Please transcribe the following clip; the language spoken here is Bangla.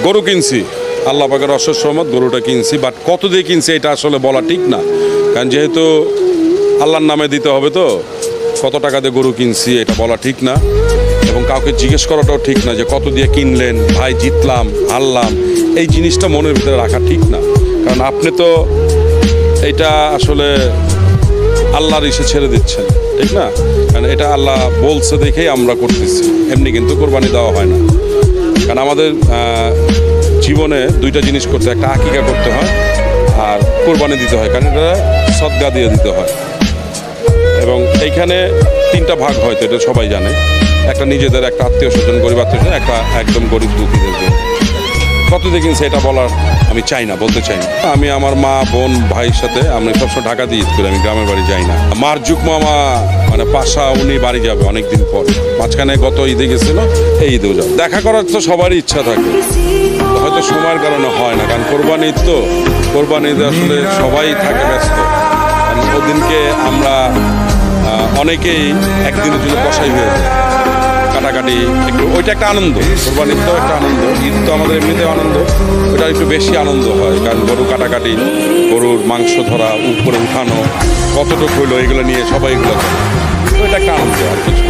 গরু কিনছি, আল্লাহ পাকের অশেষ রহমত, গরুটা কিনছি। বাট কত দিয়ে কিনছি এটা আসলে বলা ঠিক না, কারণ যেহেতু আল্লাহর নামে দিতে হবে, তো কত টাকা দিয়ে গরু কিনছি এটা বলা ঠিক না, এবং কাউকে জিজ্ঞেস করাটাও ঠিক না যে কত দিয়ে কিনলেন, ভাই জিতলাম হারলাম, এই জিনিসটা মনের ভিতরে রাখা ঠিক না। কারণ আপনি তো এটা আসলে আল্লাহর ইসে ছেড়ে দিচ্ছেন, ঠিক না? কারণ এটা আল্লাহ বলছে দেখেই আমরা করতেছি, এমনি কিন্তু কোরবানি দেওয়া হয় না। কারণ আমাদের জীবনে দুইটা জিনিস করতে, একটা আকিকা করতে হয় আর কোরবানি দিতে হয়, কারণ এটা সদকা দিয়ে দিতে হয়। এবং এইখানে তিনটা ভাগ হয়তো, এটা সবাই জানে। একটা নিজেদের, একটা আত্মীয় স্বজন, গরিব আত্মীয় স্বজন, একটা একদম গরিব দুঃখীদের জন্য। কত দিয়ে কিনছে এটা বলার আমি চাই না, বলতে চাই না। আমি আমার মা বোন ভাইয়ের সাথে আমি সবসময় ঢাকা দিয়ে ঈদ করি, আমি গ্রামের বাড়ি যাই না। মার যুগ মামা মানে পাশা, উনি বাড়ি যাবে অনেকদিন পর, মাঝখানে গত ঈদে গেছিল, এই ঈদেও যাবে। দেখা করার তো সবারই ইচ্ছা থাকে, হয়তো সময়ের কারণে হয় না, কারণ কোরবানি ঈদ তো, কোরবানি ঈদে আসলে সবাই থাকে ব্যস্ত। কারণ ওদিনকে আমরা অনেকেই একদিনের জন্য কষাই হয়ে যায়, কাটাকাটি একটু, ওইটা একটা আনন্দ। কোরবানির তো একটা আনন্দ, ঈদ তো আমাদের এমনিতে আনন্দ, ওইটা একটু বেশি আনন্দ হয়। কারণ গরু কাটাকাটি, গরুর মাংস ধরা, উপরে উঠানো, কতটুকু হইলো, এগুলো নিয়ে সবাই এগুলো করে, ওইটা একটা আনন্দ আর কিছু।